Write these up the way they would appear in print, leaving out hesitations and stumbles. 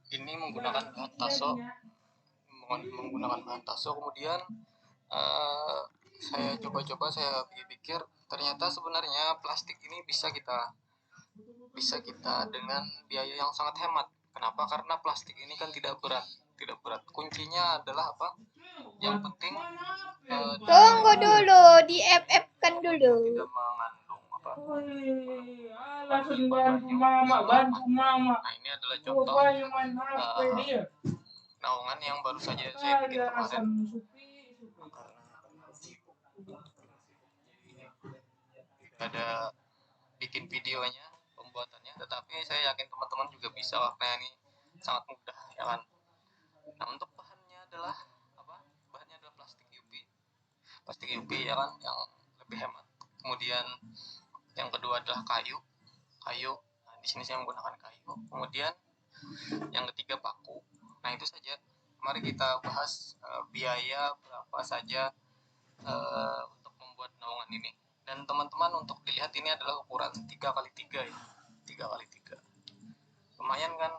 Ini menggunakan bahan taso, kemudian saya coba-coba, saya pikir ternyata sebenarnya plastik ini bisa kita dengan biaya yang sangat hemat. Kenapa? Karena plastik ini kan tidak berat. Kuncinya adalah apa? Yang penting tunggu dulu, di FF kan dulu. Tidak mengandung apa? Bantu mama. Nah, ini adalah contoh naungan yang baru saja saya bikin kemarin. Ada bikin videonya, pembuatannya, tetapi saya yakin teman-teman juga bisa, karena ini sangat mudah, ya kan. Nah, untuk bahannya adalah apa? Bahannya adalah plastik UV, ya kan, yang lebih hemat. Kemudian yang kedua adalah kayu. Nah, di sini saya menggunakan kayu. Kemudian yang ketiga paku. Nah, itu saja. Mari kita bahas biaya berapa saja untuk membuat naungan ini. Dan teman-teman, untuk dilihat, ini adalah ukuran 3x3 ya. 3x3. Lumayan kan?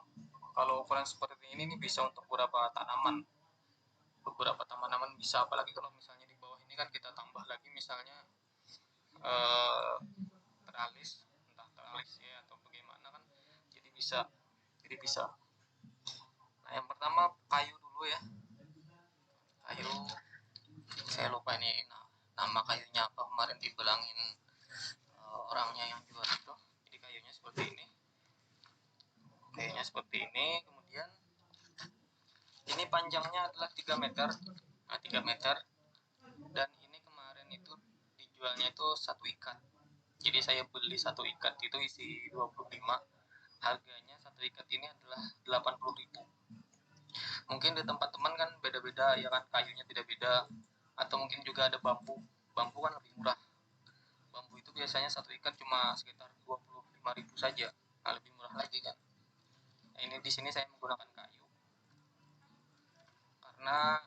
Kalau ukuran seperti ini bisa untuk beberapa tanaman bisa, apalagi kalau misalnya di bawah ini kan kita tambah lagi misalnya teralis, entah teralis ya atau bagaimana kan, jadi bisa. Nah, yang pertama kayu dulu ya. Kayu, saya lupa ini nama kayunya apa, kemarin dibilangin orangnya yang jual itu. Jadi kayunya seperti ini. Kemudian ini panjangnya adalah 3 meter. Nah, 3 meter. Dan ini kemarin itu dijualnya itu 1 ikat. Jadi saya beli 1 ikat itu isi 25. Harganya 1 ikat ini adalah 80.000. Mungkin di tempat teman kan beda-beda ya kan, kayunya tidak beda, atau mungkin juga ada bambu kan lebih murah. Bambu itu biasanya 1 ikat cuma sekitar 25.000 saja. Nah, lebih murah lagi kan. Nah, ini di sini saya menggunakan kayu karena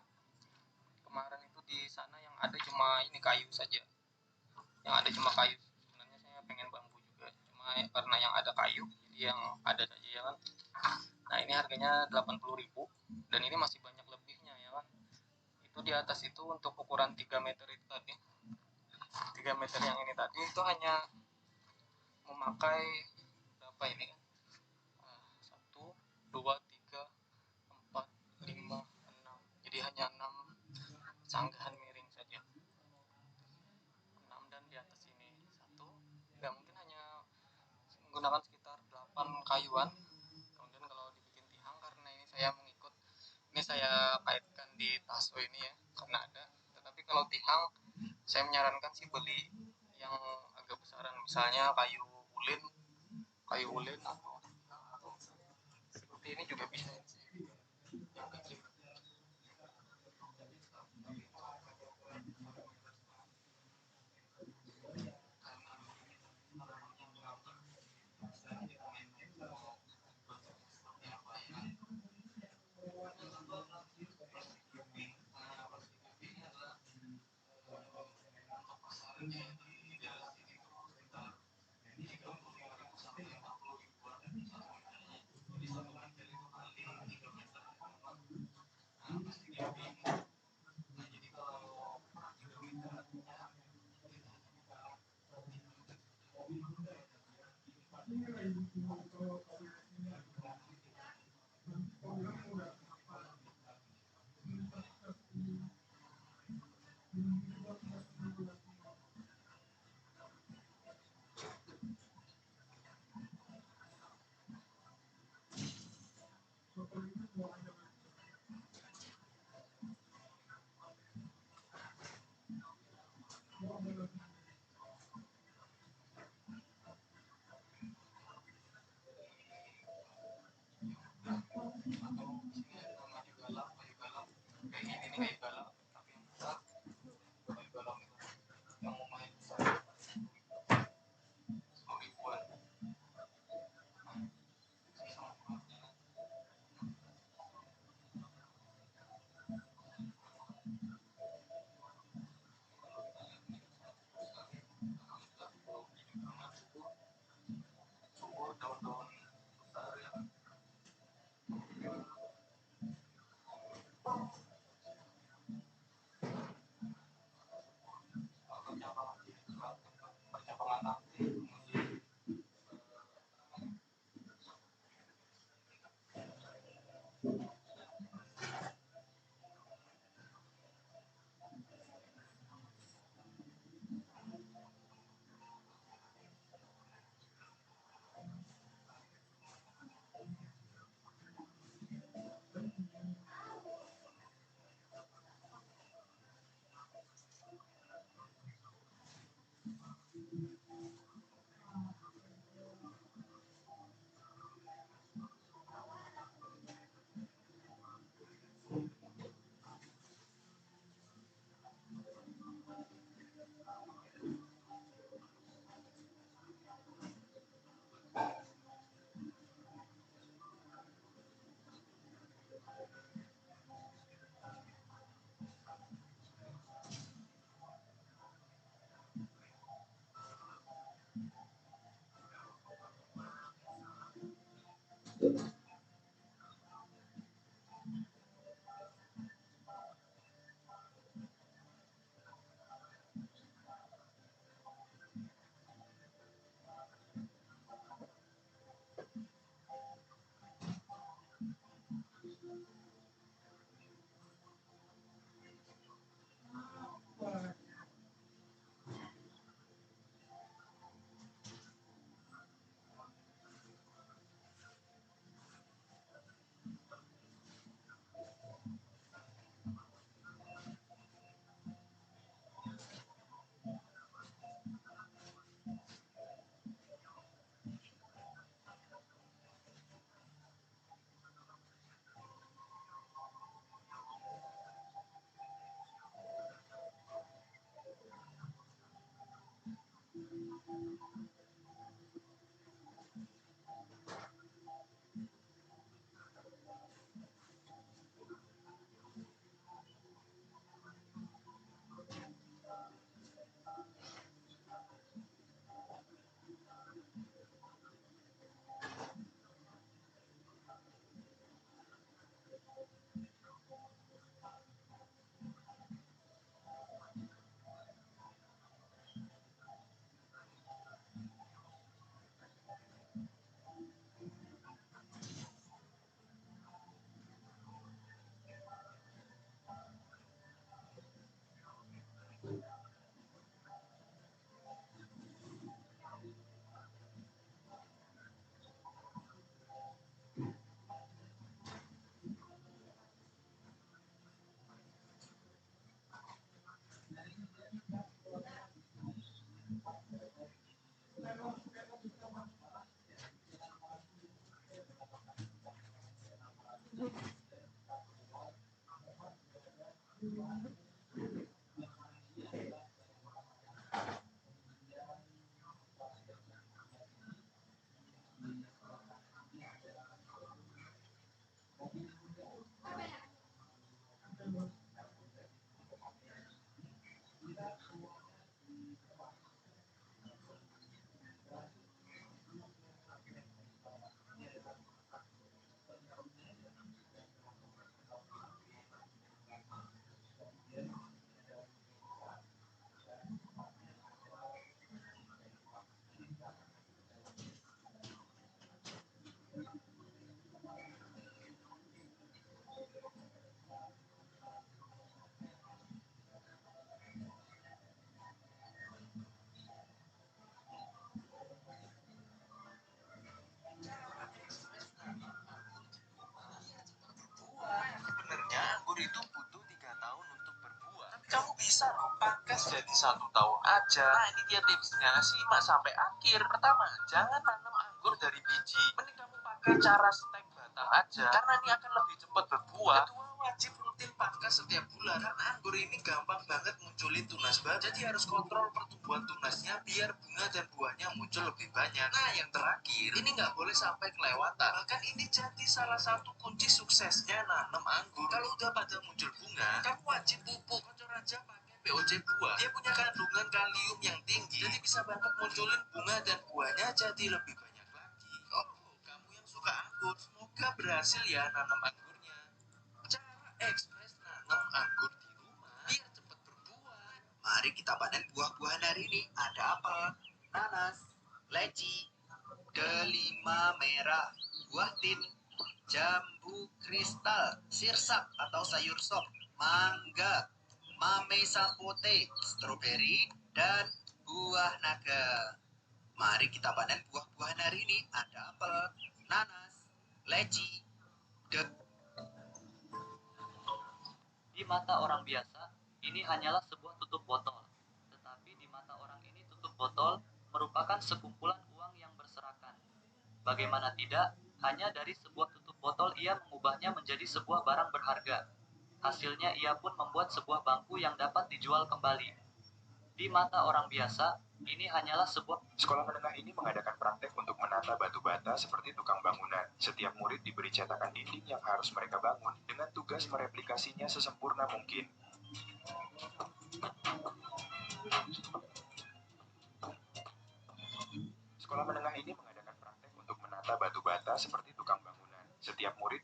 kemarin itu di sana yang ada cuma ini kayu saja. Sebenarnya saya pengen bambu juga, cuma karena yang ada kayu, jadi yang ada saja ya kan. Nah, ini harganya 80.000 dan ini masih banyak lebihnya ya kan. Itu di atas itu untuk ukuran 3 meter itu tadi. 3 meter yang ini tadi itu hanya memakai berapa ini kan? 1, 2, 3, 4, 5, 6. Jadi hanya 6 sanggahan miring saja. 6, dan di atas ini 1. Ya, mungkin hanya menggunakan sekitar 8 kayuan. Kemudian kalau dibikin tiang, karena ini saya kaitkan di taso ini ya, karena ada. Tetapi kalau tiang, saya menyarankan sih beli yang agak besaran, misalnya kayu ulin atau seperti ini juga bisa. Sebenarnya anggur itu butuh 3 tahun untuk berbuah. Tapi kamu bisa loh pangkas jadi 1 tahun aja. Nah ini dia tipsnya, simak sampai akhir. Pertama, jangan tanam anggur dari biji. Mending kamu pakai cara stek batang aja, karena ini akan lebih cepat berbuah. Kedua, wajib rutin pangkas setiap bulan, karena anggur ini gampang banget munculin tunas baru. Jadi harus kontrol pertumbuhan tunasnya biar bunga dan buahnya muncul lebih banyak. Nah yang terakhir, ini nggak boleh sampai kelewatan. Bahkan ini jadi salah satu kunci suksesnya nanam anggur. Kalau udah pada muncul bunga, kamu wajib pupuk. Kocor aja pakai POC buah. Dia punya kandungan kalium yang tinggi, jadi bisa banget munculin bunga dan buahnya jadi lebih banyak lagi. Oh, kamu yang suka anggur, semoga berhasil ya nanam anggurnya. Cara ekspres nanam anggur di rumah biar cepat berbuah. Mari kita panen buah-buahan hari ini. Ada apel, nanas, leci, delima merah, buah tin, jambu kristal, sirsak atau sayur sop, mangga, mame sapote, stroberi, dan buah naga. Mari kita panen buah-buahan hari ini. Ada apel, nanas, leci, Di mata orang biasa, ini hanyalah sebuah tutup botol. Tetapi di mata orang ini tutup botol merupakan sekumpulan uang yang berserakan. Bagaimana tidak, hanya dari sebuah tutup botol ia mengubahnya menjadi sebuah barang berharga. Hasilnya ia pun membuat sebuah bangku yang dapat dijual kembali. Di mata orang biasa, ini hanyalah sebuah... Sekolah menengah ini mengadakan praktek untuk menata batu bata seperti tukang bangunan. Setiap murid diberi cetakan dinding yang harus mereka bangun dengan tugas mereplikasinya sesempurna mungkin. Sekolah menengah ini mengadakan praktek untuk menata batu bata seperti tukang bangunan. Setiap murid...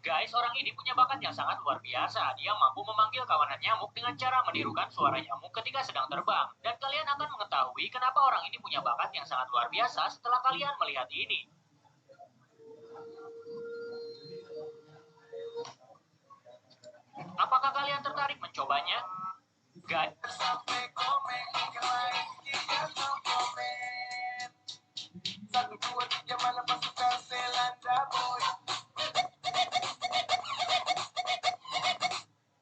Guys, orang ini punya bakat yang sangat luar biasa. Dia mampu memanggil kawanan nyamuk dengan cara menirukan suara nyamuk ketika sedang terbang. Dan kalian akan mengetahui kenapa orang ini punya bakat yang sangat luar biasa setelah kalian melihat ini. Apakah kalian tertarik mencobanya? Guys,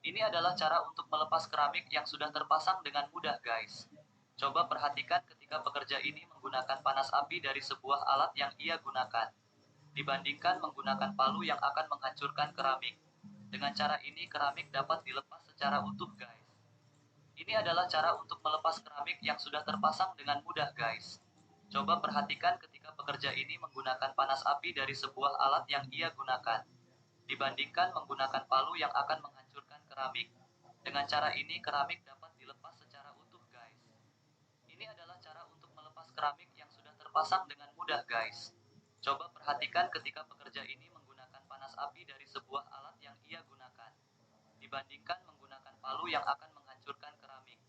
Ini adalah cara untuk melepas keramik yang sudah terpasang dengan mudah, guys. Coba perhatikan ketika pekerja ini menggunakan panas api dari sebuah alat yang ia gunakan, dibandingkan menggunakan palu yang akan menghancurkan keramik. Dengan cara ini, keramik dapat dilepas secara utuh, guys. Ini adalah cara untuk melepas keramik yang sudah terpasang dengan mudah, guys. Coba perhatikan ketika pekerja ini menggunakan panas api dari sebuah alat yang ia gunakan, dibandingkan menggunakan palu yang akan menghancurkan keramik. Dengan cara ini, keramik dapat dilepas secara utuh, guys. Ini adalah cara untuk melepas keramik yang sudah terpasang dengan mudah, guys. Coba perhatikan ketika pekerja ini menggunakan panas api dari sebuah alat yang ia gunakan, dibandingkan menggunakan palu yang akan menghancurkan keramik.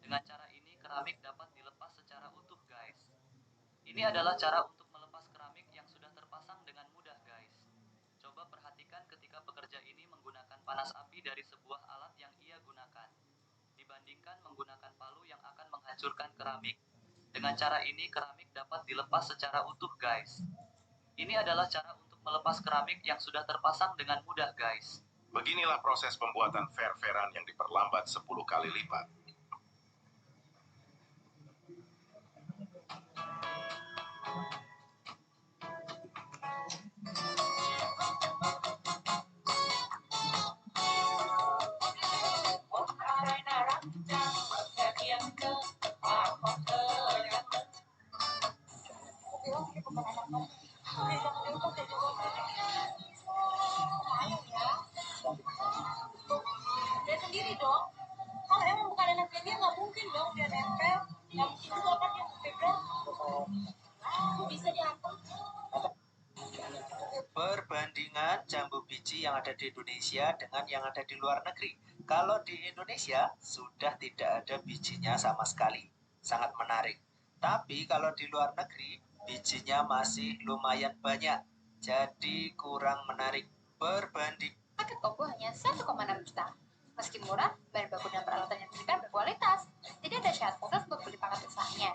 Dengan cara ini, keramik dapat dilepas secara utuh, guys. Ini adalah cara untuk melepas keramik yang sudah terpasang dengan mudah, guys. Coba perhatikan ketika pekerja ini menggunakan panas api dari sebuah alat yang ia gunakan, dibandingkan menggunakan palu yang akan menghancurkan keramik. Dengan cara ini, keramik dapat dilepas secara utuh, guys. Ini adalah cara untuk melepas keramik yang sudah terpasang dengan mudah, guys. Beginilah proses pembuatan fair-fairan yang diperlambat 10 kali lipat. Dia sendiri dong. Kalau emang bukan anaknya dia nggak mungkin dong dia nempel. Nggak mungkin juga kan dia pegang. Bisa diangkat. Perbandingan jambu biji yang ada di Indonesia dengan yang ada di luar negeri. Kalau di Indonesia sudah tidak ada bijinya sama sekali. Sangat menarik. Tapi kalau di luar negeri bijinya masih lumayan banyak. Jadi kurang menarik. Berbanding Paket Oppo hanya 1,6 juta. Meski murah, bahan baku dan peralatan yang diberikan berkualitas. Jadi ada syarat khusus untuk beli paket usahanya.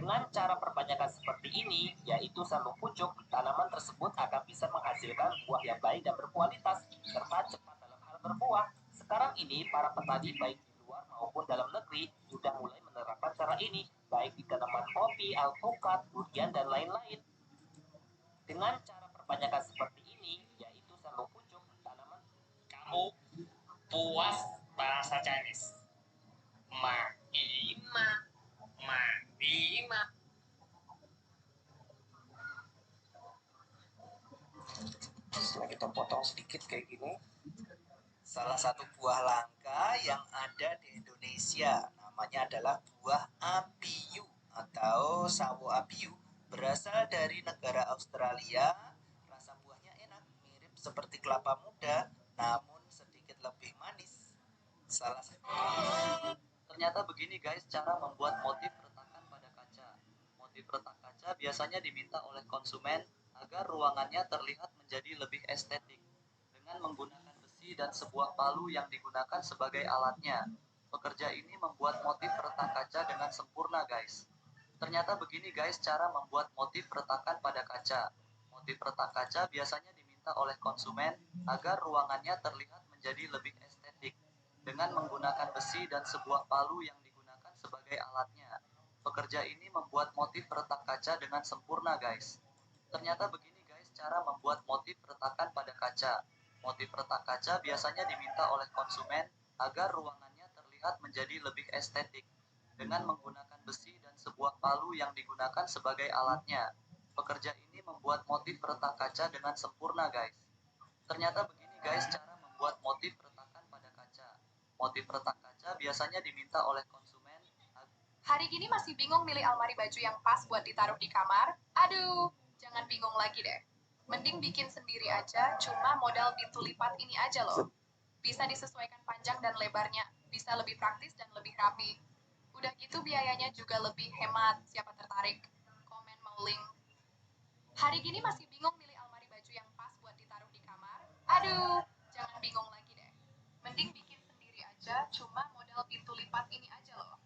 dengan cara perbanyakan seperti ini, yaitu sambung pucuk, tanaman tersebut akan bisa menghasilkan buah yang baik dan berkualitas, serta cepat dalam hal berbuah. Sekarang ini, para petani baik di luar maupun dalam negeri sudah mulai menerapkan cara ini, baik di tanaman kopi, alpukat, durian, dan lain-lain. Dengan cara perbanyakan seperti ini, yaitu sambung pucuk, tanaman... Kamu puas bahasa Chinese? Ma, ima, ma. kayak gini. Salah satu buah langka yang ada di Indonesia namanya adalah buah abiu atau sawo abiu. Berasal dari negara Australia. Rasa buahnya enak, mirip seperti kelapa muda, namun sedikit lebih manis. Salah satu. Ternyata begini guys cara membuat motif retakan pada kaca. Motif retak kaca biasanya diminta oleh konsumen agar ruangannya terlihat menjadi lebih estetik dengan menggunakan besi dan sebuah palu yang digunakan sebagai alatnya. Pekerja ini membuat motif retak kaca dengan sempurna guys. Ternyata begini guys cara membuat motif retakan pada kaca. Motif retak kaca biasanya diminta oleh konsumen agar ruangannya terlihat menjadi lebih estetik dengan menggunakan besi dan sebuah palu yang digunakan sebagai alatnya. Pekerja ini membuat motif retak kaca dengan sempurna guys. Ternyata begini guys cara membuat motif retakan pada kaca. Motif retak kaca biasanya diminta oleh konsumen agar ruangannya terlihat menjadi lebih estetik dengan menggunakan besi dan sebuah palu yang digunakan sebagai alatnya. Pekerja ini membuat motif retak kaca dengan sempurna guys. Ternyata begini guys cara membuat motif retakan pada kaca. Motif retak kaca biasanya diminta oleh konsumen. Hari gini masih bingung milih almari baju yang pas buat ditaruh di kamar? Aduh, jangan bingung lagi deh. Mending bikin sendiri aja, cuma modal pintu lipat ini aja loh. Bisa disesuaikan panjang dan lebarnya, bisa lebih praktis dan lebih rapi. Udah gitu biayanya juga lebih hemat, siapa tertarik? Komen mau link. Hari gini masih bingung milih almari baju yang pas buat ditaruh di kamar? Aduh, jangan bingung lagi deh. Mending bikin sendiri aja, cuma modal pintu lipat ini aja loh.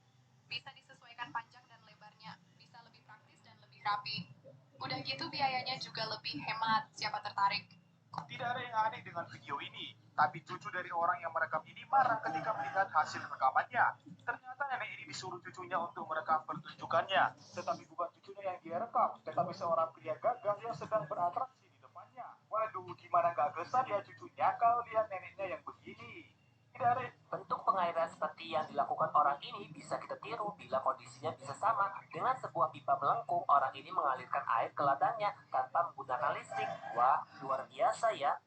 Bisa disesuaikan panjang dan lebarnya, bisa lebih praktis dan lebih rapi. Udah gitu biayanya juga lebih hemat, siapa tertarik? Tidak ada yang aneh dengan video ini, tapi cucu dari orang yang merekam ini marah ketika melihat hasil rekamannya. Ternyata nenek ini disuruh cucunya untuk merekam pertunjukannya, tetapi bukan cucunya yang dia rekam, tetapi seorang pria gagah yang sedang beratraksi di depannya. Waduh, gimana gak gesan ya cucunya kalau lihat neneknya yang begini. Tidak ada. Bentuk pengairan seperti yang dilakukan orang ini bisa kita tiru bila kondisinya bisa sama. Dengan sebuah pipa melengkung, orang ini mengalirkan air ke ladangnya tanpa menggunakan listrik. Wah, luar biasa ya.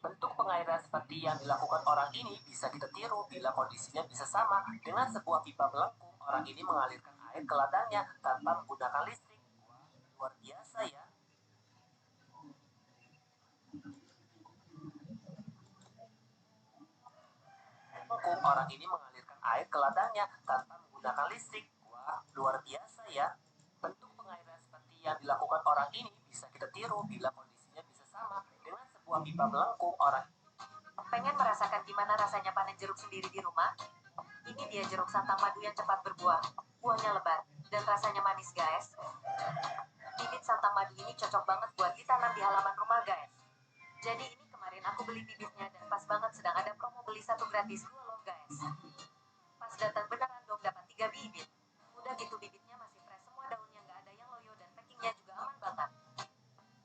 Bentuk pengairan seperti yang dilakukan orang ini bisa kita tiru bila kondisinya bisa sama. Dengan sebuah pipa melengkung, orang ini mengalirkan air ke ladangnya tanpa menggunakan listrik. Wah, luar biasa ya. Orang ini mengalirkan air ke ladangnya tanpa menggunakan listrik. Wah, luar biasa ya. Bentuk pengairan seperti yang dilakukan orang ini bisa kita tiru bila kondisinya bisa sama. Dengan sebuah pipa melengkung, orang pengen merasakan gimana rasanya panen jeruk sendiri di rumah? Ini dia jeruk santang madu yang cepat berbuah. Buahnya lebat dan rasanya manis, guys. Bibit santang madu ini cocok banget buat ditanam di halaman rumah, guys. Jadi ini kemarin aku beli bibitnya dan pas banget sedang ada promo beli 1 gratis 2 loh, guys. Pas datang beneran dong dapat 3 bibit. Udah gitu bibitnya masih fresh semua, daunnya nggak ada yang loyo dan packingnya juga aman banget.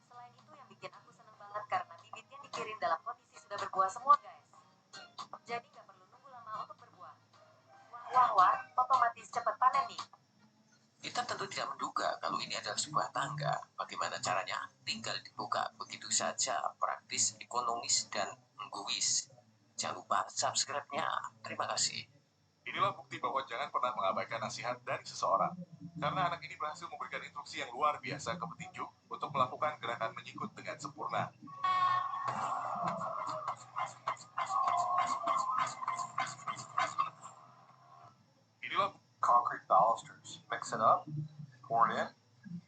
Selain itu yang bikin aku seneng banget karena bibitnya dikirim dalam kondisi sudah berbuah semua, guys. Jadi nggak perlu nunggu lama untuk berbuah. Wah, otomatis cepet panen nih. Kita tentu tidak menduga kalau ini adalah sebuah tangga. Bagaimana caranya? Tinggal dibuka begitu saja, praktis, ekonomis, dan mengguis. Jangan lupa subscribe-nya. Terima kasih. Inilah bukti bahwa jangan pernah mengabaikan nasihat dari seseorang. Karena anak ini berhasil memberikan instruksi yang luar biasa ke petinju untuk melakukan gerakan menyikut dengan sempurna. Inilah concrete balusters. Mix it up, pour it in,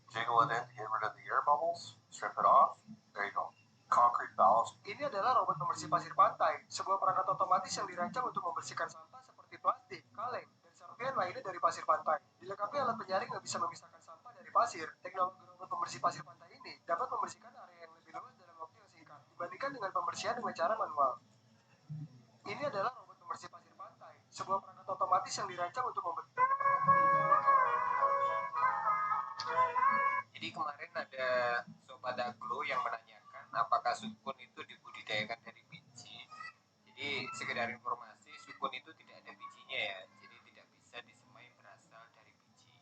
jiggle it in to get rid of the air bubbles, strip it off. There you go. Concrete baluster. Ini adalah robot pembersih pasir pantai, sebuah perangkat otomatis yang dirancang untuk membersihkan sampah seperti plastik, kaleng, dan serpihan lainnya dari pasir pantai. Dilengkapi alat penyaring yang bisa memisahkan sampah dari pasir. Teknologi robot pembersih pasir pantai ini dapat membersihkan area yang lebih luas dalam waktu yang singkat dibandingkan dengan pembersihan dengan cara manual. Ini adalah robot pembersih pasir pantai, sebuah perangkat otomatis yang dirancang untuk membersih. Jadi kemarin ada Sobat Aglo yang menanyakan apakah sukun itu dibudidayakan dari biji. Jadi sekedar informasi, sukun itu tidak ada bijinya ya. Jadi tidak bisa disemai berasal dari biji.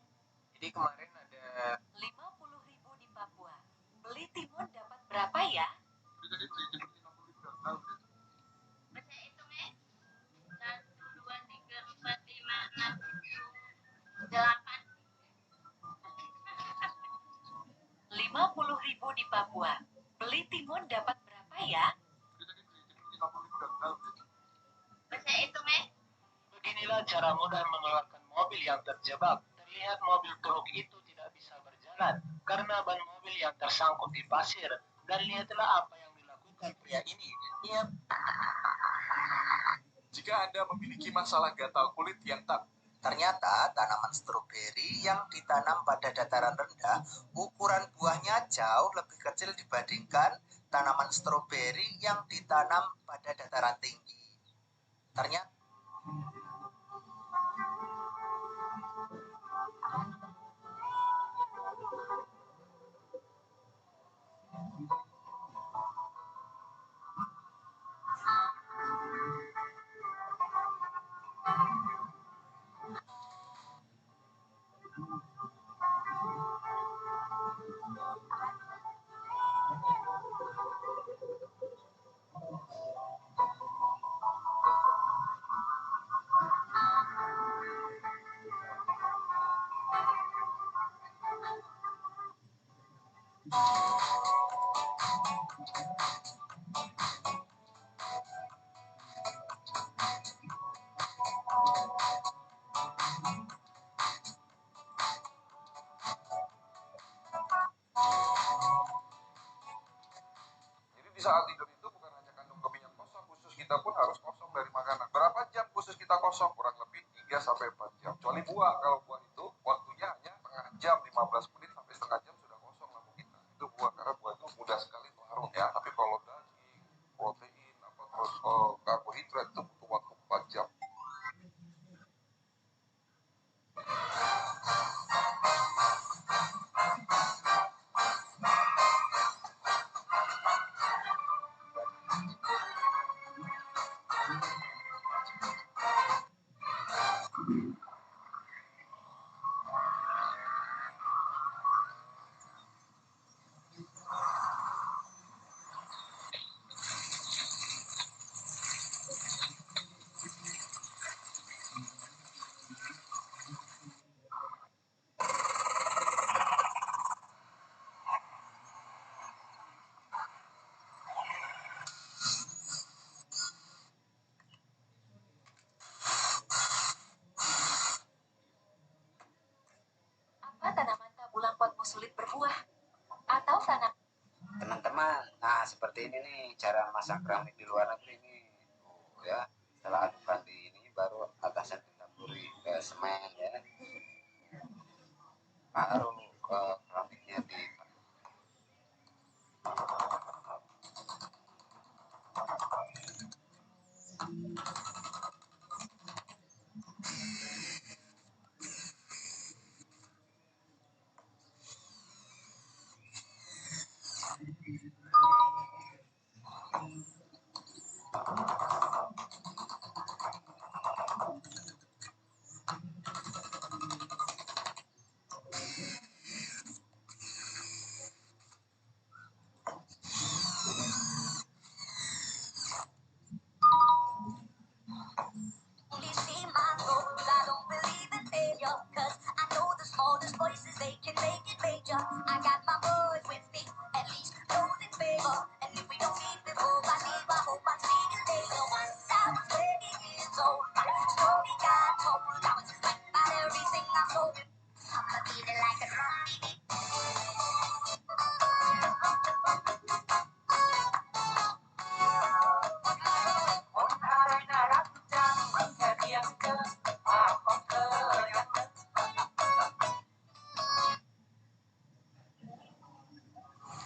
Jadi kemarin ada 50.000 di Papua. Beli timun dapat berapa ya? 50.000 di Papua. Beli timun dapat berapa ya? Baca itu, Me. Beginilah cara mudah mengeluarkan mobil yang terjebak. Terlihat mobil truk itu tidak bisa berjalan karena ban mobil yang tersangkut di pasir. Dan lihatlah apa yang dilakukan pria ini. Ia Jika Anda memiliki masalah gatal kulit yang tak Ternyata tanaman stroberi yang ditanam pada dataran rendah, ukuran buahnya jauh lebih kecil dibandingkan tanaman stroberi yang ditanam pada dataran tinggi. Ternyata Jadi di saat tidur itu bukan hanya kandung kemih yang kosong, usus kita pun harus kosong dari makanan. Berapa jam usus kita kosong? Kurang lebih 3 sampai 4 jam. Kecuali buah, kalau buah itu waktunya hanya setengah jam, 15 menit sampai setengah jam sudah kosong lambung kita. Itu buah, karena buah itu mudah sekali larut ya. Tapi kalau daging, protein, terus karbohidrat itu butuh waktu 4 jam. Apa tanaman tabulangkotmu sulit berbuah? Atau tanaman Teman-teman, nah seperti ini nih cara masak keramik di luar negeri nih. Ya, setelah adukan di ini baru atasnya ditaburi semen ya. Baru ke keramiknya di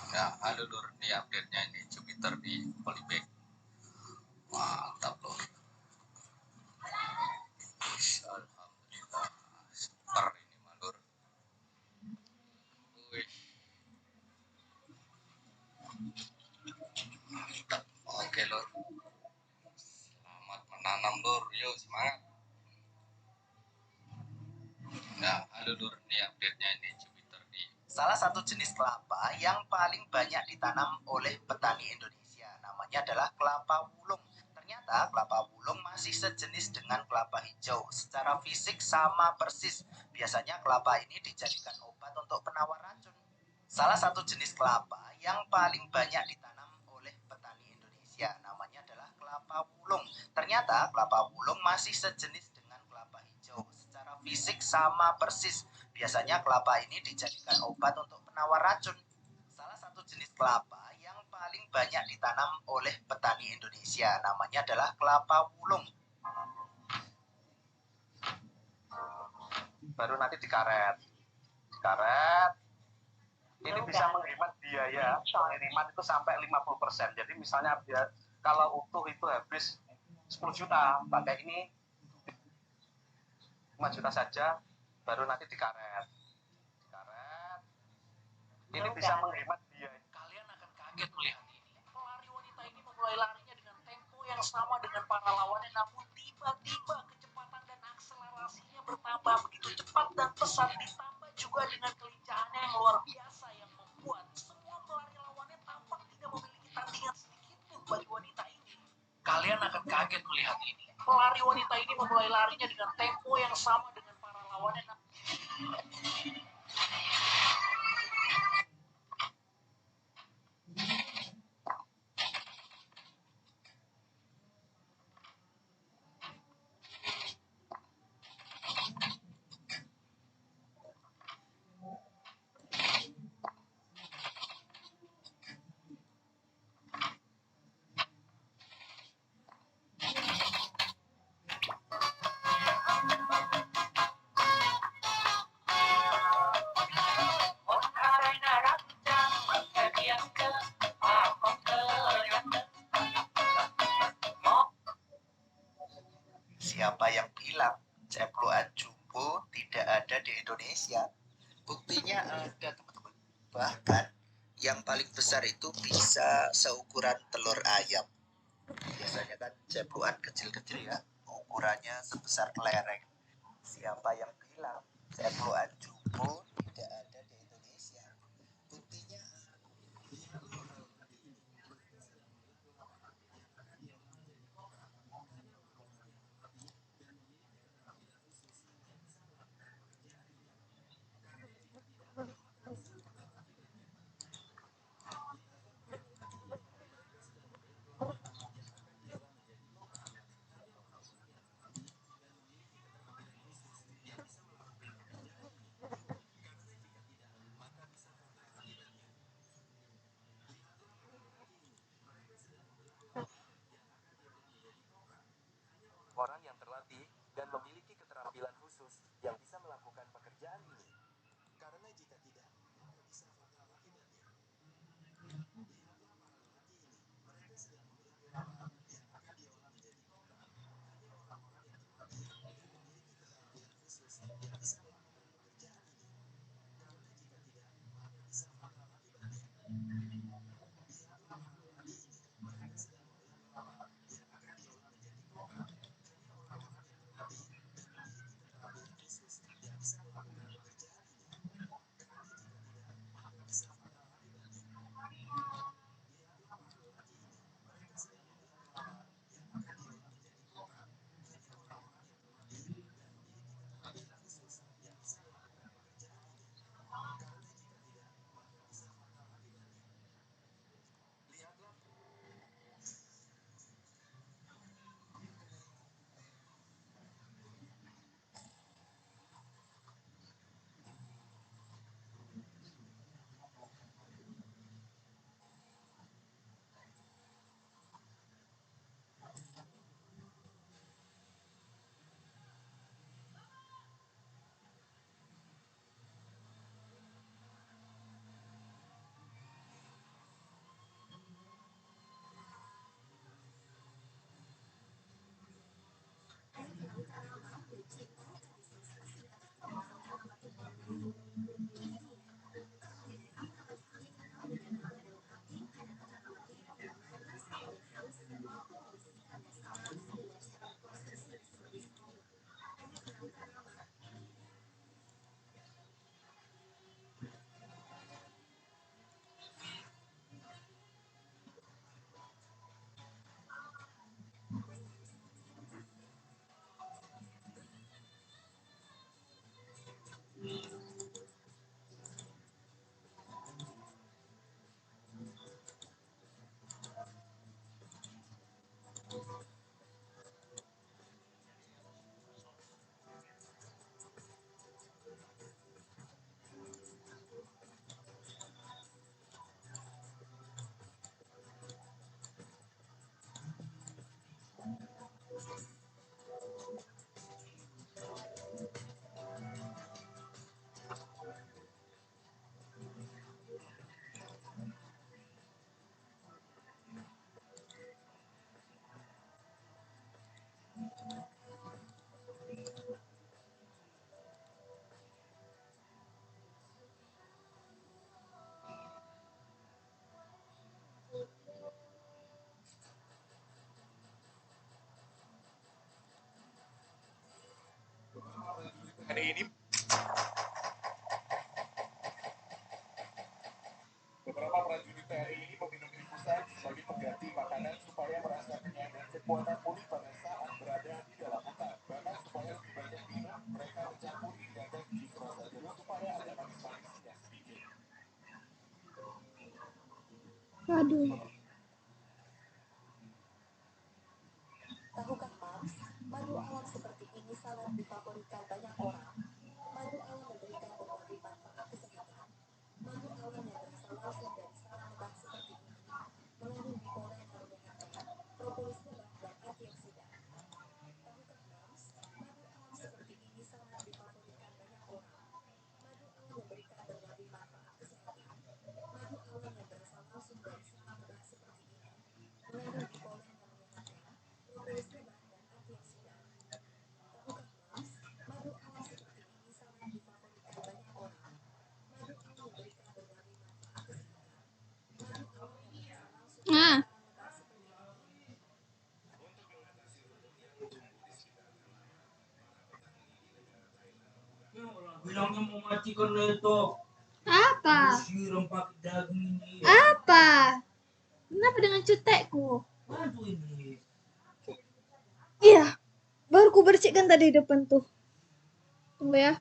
Ya, halo Lur, di update-nya ini Jupiter di Polybag. Mantap Lur. Alhamdulillah, super ini mah Lur. Wih. Mantap. Oke Lur. Selamat menanam Lur, yuk semangat. Ya, halo Lur, di update-nya ini Jupiter di salah satu jenis kelapa yang paling banyak ditanam oleh petani Indonesia namanya adalah kelapa wulung. Ternyata Ternyata kelapa wulung masih sejenis dengan kelapa hijau. Secara fisik sama persis. Biasanya kelapa ini dijadikan obat untuk penawar racun. Salah satu jenis kelapa yang paling banyak ditanam oleh petani Indonesia namanya adalah kelapa wulung. Ternyata kelapa wulung masih sejenis dengan kelapa hijau. Secara fisik sama persis. Biasanya kelapa ini dijadikan obat untuk penawar racun. Salah satu jenis kelapa yang paling banyak ditanam oleh petani Indonesia namanya adalah kelapa wulung. Baru nanti dikaret. Ini bisa menghemat biaya pengiriman itu sampai 50%. Jadi misalnya kalau utuh itu habis 10 juta, pakai ini 5 juta saja, baru nanti dikaret. Ini bisa menghemat biaya. Kalian akan kaget melihat ini. Pelari wanita ini memulai larinya dengan tempo yang sama dengan para lawannya, namun tiba-tiba kecepatan dan akselerasinya bertambah begitu cepat dan pesat, ditambah juga dengan kelincahannya yang luar biasa yang membuat semua pelari lawannya tampak tidak memiliki tandingan sedikit pun bagi wanita ini. Kalian akan kaget melihat ini. Pelari wanita ini memulai larinya dengan tempo yang sama dengan para lawannya. Siapa yang bilang cepluan jumbo tidak ada di Indonesia? Buktinya ada, teman-teman. Bahkan yang paling besar itu bisa seukuran telur ayam. Biasanya kan cepluan kecil-kecil ya, ukurannya sebesar kelereng. Siapa yang bilang cepluan jumbo tidak ada di Indonesia? Buktinya orang yang terlatih dan memiliki keterampilan khusus yang bisa melakukan pekerjaan ini. Karena jika tidak, mereka bisa fatal akibatnya. Lihatlah para lelaki ini, mereka sedang membelah kelapa yang akan diolah menjadi kopra. Hanya orang-orang yang terlatih dan memiliki keterampilan khusus yang bisa melakukan pekerjaan ini. Karena jika tidak, maka bisa fatal akibatnya. Lihatlah para lelaki ini, mereka sedang membelah kelapa yang akan diolah menjadi kopra. Hanya orang-orang yang terlatih dan TRI ini meminum infusan sebagai pengganti makanan supaya merasa kenyang dan kekuatan pulih pada saat berada di dalam hutan. Bahkan supaya lebih banyak minum, mereka mencampuri dengan jus rasa jeruk supaya ada manis-manisnya sedikit. Aduh. Tahukah Mams, madu alam seperti ini sangat difavoritkan banyak orang. Madu alam memberikan berbagai manfaat kesehatan. Madu alam yang berasal langsung dari sarang lebah seperti ini mengandung bipolen yang menyehatkan, propolis lebah dan antioksidan. Tahukah Mams, madu alam seperti ini sangat difavoritkan banyak orang. Madu alam memberikan berbagai manfaat kesehatan. Madu alam yang berasal langsung dari sarang lebah seperti ini mengandung bipolen yang menyehatkan, propolis lebah dan antioksidan. Tahukah Mams, madu alam seperti ini sangat difavoritkan banyak orang. Madu alam memberikan berbagai manfaat kesehatan. Madu alam yang berasal langsung dari Nah, sarang lebah seperti ini. Bilangnya mau matikan laptop. apa? Siram pakai daging ini. Apa? Kenapa dengan cutekku? Madu ini. Iya, baru ku bersihkan tadi depan tuh. Tunggu ya.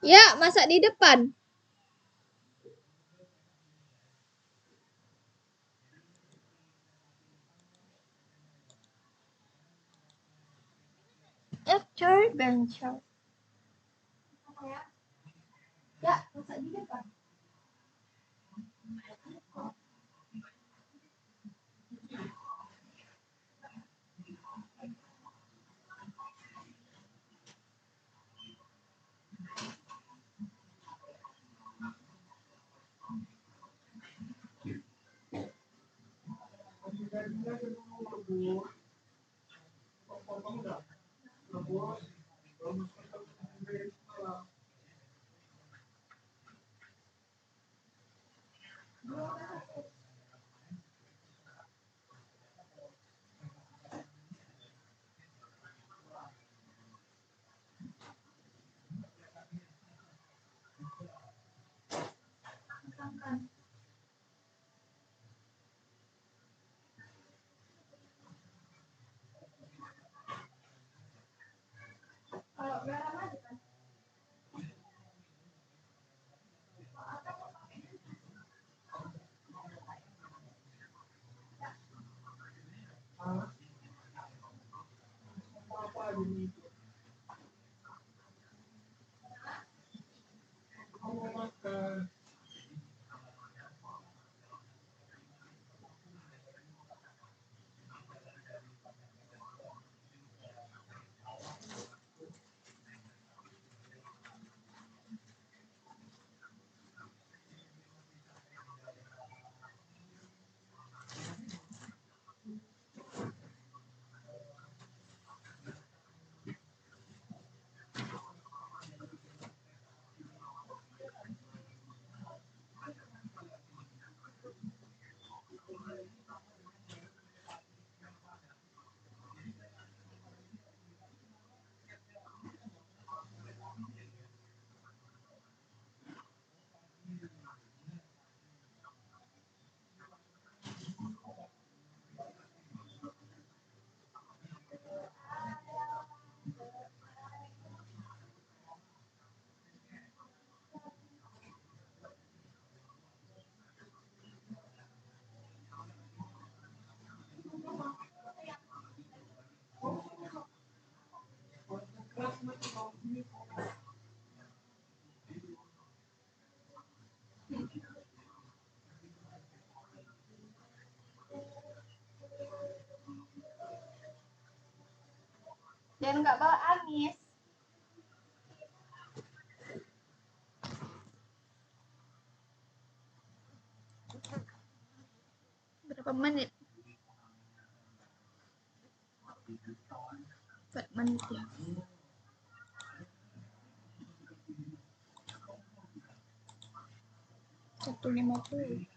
Ya, masak di depan. Actually, bencher. Ya, masak di depan. Kalau garam aja kan. Dan nggak bawa amis. Berapa menit? 4 menit ya. 150.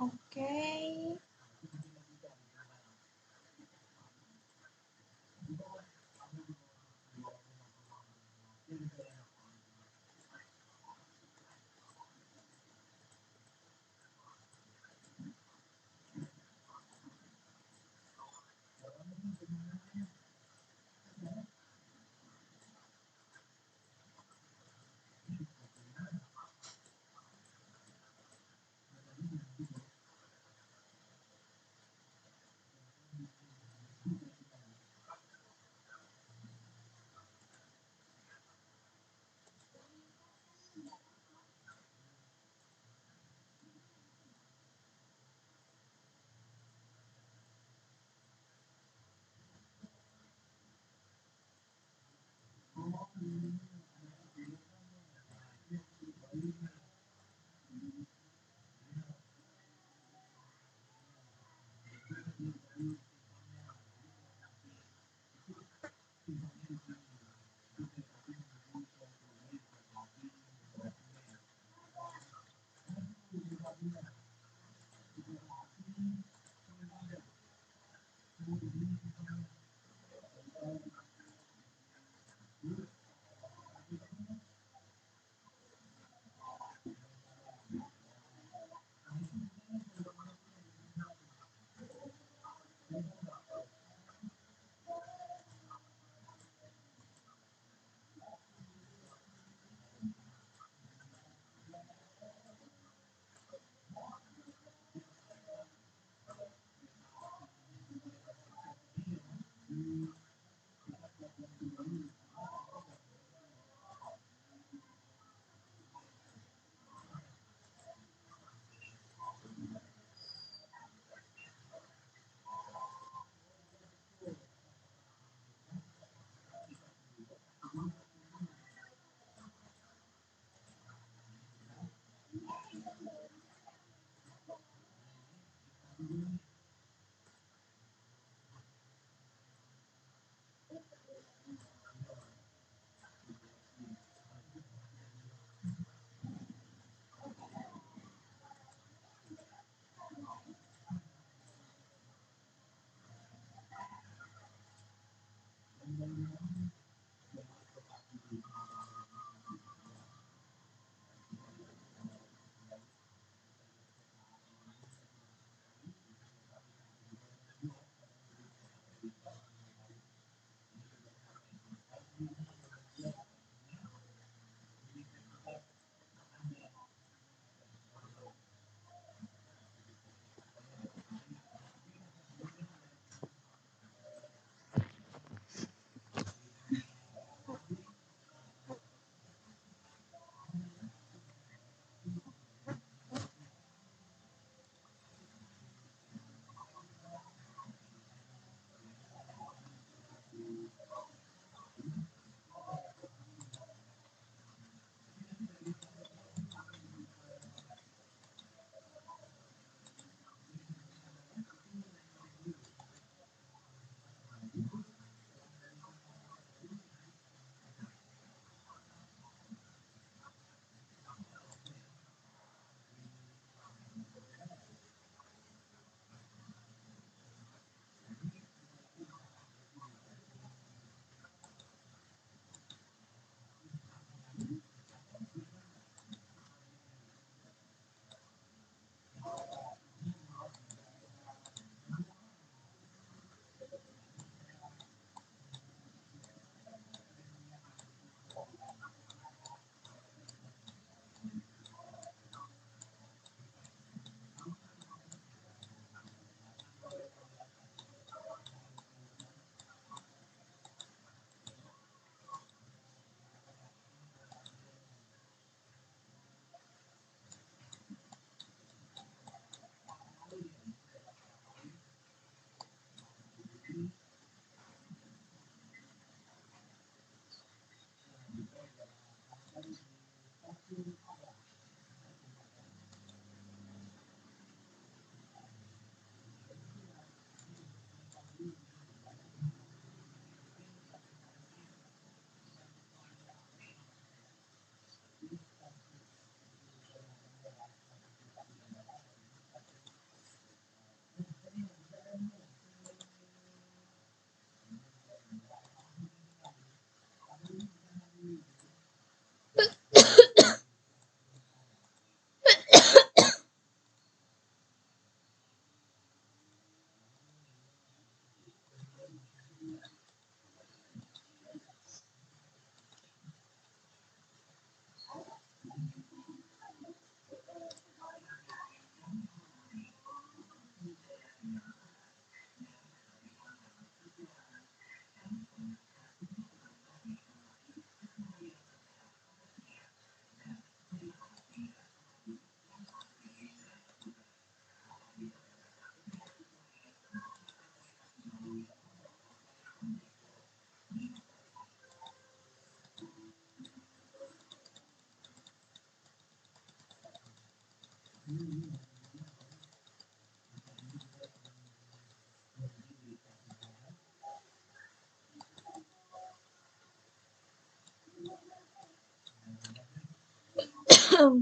Oke. Mm-hmm.